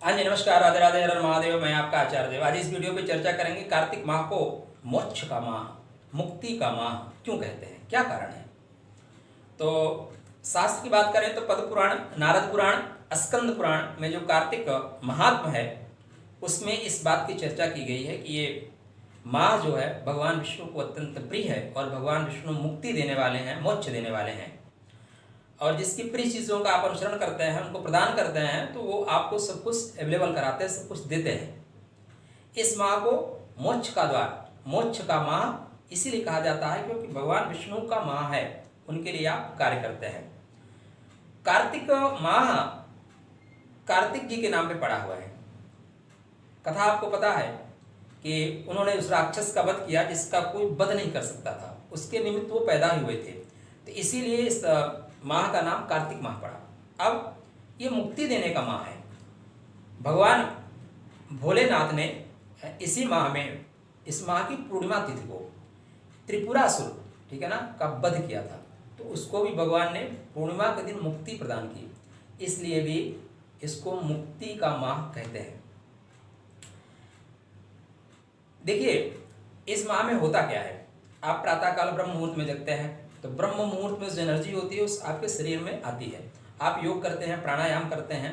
हाँ जी, नमस्कार, राधे राधे, हर हर महादेव। मैं आपका आचार्य देव। आज इस वीडियो पे चर्चा करेंगे कार्तिक माह को मोक्ष का माह, मुक्ति का माह क्यों कहते हैं, क्या कारण है। तो शास्त्र की बात करें तो पद्म पुराण, नारद पुराण, स्कंद पुराण में जो कार्तिक महात्म है उसमें इस बात की चर्चा की गई है कि ये माह जो है भगवान विष्णु को अत्यंत प्रिय है और भगवान विष्णु मुक्ति देने वाले हैं, मोक्ष देने वाले हैं। और जिसकी प्रिय चीज़ों का आप अनुसरण करते हैं, उनको प्रदान करते हैं, तो वो आपको सब कुछ अवेलेबल कराते हैं, सब कुछ देते हैं। इस माह को मोक्ष का द्वार, मोक्ष का माह इसीलिए कहा जाता है क्योंकि भगवान विष्णु का माह है, उनके लिए आप कार्य करते हैं। कार्तिक माह कार्तिक जी के नाम पे पड़ा हुआ है। कथा आपको पता है कि उन्होंने उस राक्षस का वध किया जिसका कोई वध नहीं कर सकता था, उसके निमित्त वो पैदा हुए थे, तो इसीलिए इस माह का नाम कार्तिक माह पड़ा। अब ये मुक्ति देने का माह है। भगवान भोलेनाथ ने इसी माह में, इस माह की पूर्णिमा तिथि को त्रिपुरासुर, ठीक है ना, का वध किया था, तो उसको भी भगवान ने पूर्णिमा के दिन मुक्ति प्रदान की, इसलिए भी इसको मुक्ति का माह कहते हैं। देखिए, इस माह में होता क्या है। आप प्रातःकाल ब्रह्म मुहूर्त में जगते हैं, तो ब्रह्म मुहूर्त में जो एनर्जी होती है उस आपके शरीर में आती है। आप योग करते हैं, प्राणायाम करते हैं,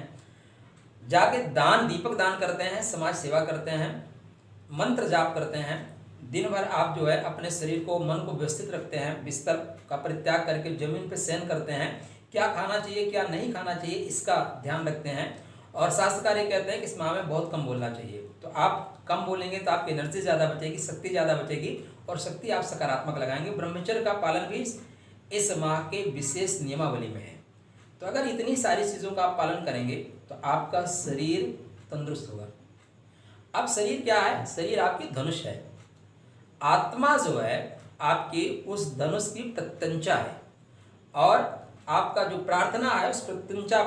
जाके दान, दीपक दान करते हैं, समाज सेवा करते हैं, मंत्र जाप करते हैं। दिन भर आप जो है अपने शरीर को, मन को व्यवस्थित रखते हैं, बिस्तर का परित्याग करके जमीन पर शयन करते हैं। क्या खाना चाहिए, क्या नहीं खाना चाहिए, इसका ध्यान रखते हैं। और शास्त्रकार ये कहते हैं कि इस माह में बहुत कम बोलना चाहिए। तो आप कम बोलेंगे तो आपकी एनर्जी ज़्यादा बचेगी, शक्ति ज़्यादा बचेगी, और शक्ति आप सकारात्मक लगाएंगे। ब्रह्मचर्य का पालन भी इस माह के विशेष नियमावली में है। तो अगर इतनी सारी चीज़ों का आप पालन करेंगे तो आपका शरीर तंदुरुस्त होगा। अब शरीर क्या है? शरीर आपकी धनुष है। आत्मा जो है आपकी उस धनुष की प्रत्यंचा है, और आपका जो प्रार्थना है उस प्रत्यंचा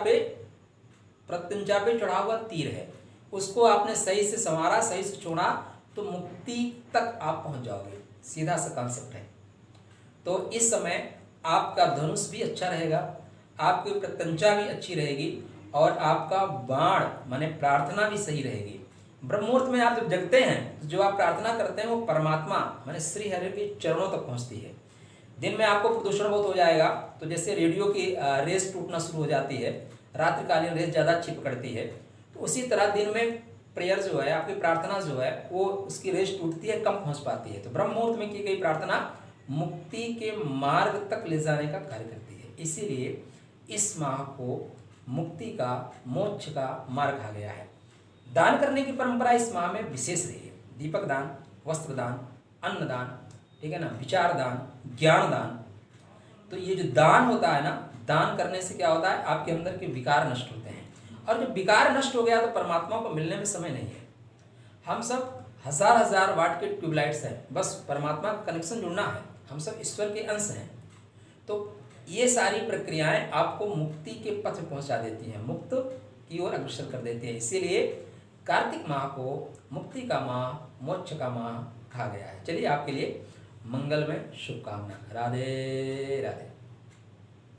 पे चढ़ा हुआ तीर है। उसको आपने सही से संवारा, सही से छोड़ा, तो मुक्ति तक आप पहुंच जाओगे। सीधा सा कॉन्सेप्ट है। तो इस समय आपका धनुष भी अच्छा रहेगा, आपकी प्रत्यंचा भी अच्छी रहेगी, और आपका बाण माने प्रार्थना भी सही रहेगी। ब्रह्ममुहूर्त में आप जब जगते हैं तो जो आप प्रार्थना करते हैं वो परमात्मा माने श्री हरि के चरणों तक पहुंचती है। दिन में आपको प्रदूषण बहुत हो जाएगा, तो जैसे रेडियो की रेस टूटना शुरू हो जाती है, रात्रिकालीन रेस ज़्यादा अच्छी पकड़ती है, तो उसी तरह दिन में प्रेयर जो है, आपकी प्रार्थना जो है, वो उसकी रेस टूटती है, कम पहुंच पाती है। तो ब्रह्म मुहूर्त में की गई प्रार्थना मुक्ति के मार्ग तक ले जाने का कार्य करती है। इसीलिए इस माह को मुक्ति का, मोक्ष का मार्ग कहा गया है। दान करने की परंपरा इस माह में विशेष रही है। दीपक दान, वस्त्र दान, अन्न दान, ठीक है ना, विचार दान, ज्ञान दान। तो ये जो दान होता है ना, दान करने से क्या होता है, आपके अंदर के विकार नष्ट होते हैं, और जब विकार नष्ट हो गया तो परमात्मा को मिलने में समय नहीं है। हम सब हजार हजार वाट के ट्यूबलाइट्स हैं, बस परमात्मा का कनेक्शन जुड़ना है। हम सब ईश्वर के अंश हैं। तो ये सारी प्रक्रियाएं आपको मुक्ति के पथ पहुंचा देती हैं, मुक्त की ओर अग्रसर कर देती हैं। इसीलिए कार्तिक माह को मुक्ति का माह, मोक्ष का माह कहा गया है। चलिए, आपके लिए मंगल में शुभकामना। राधे राधे।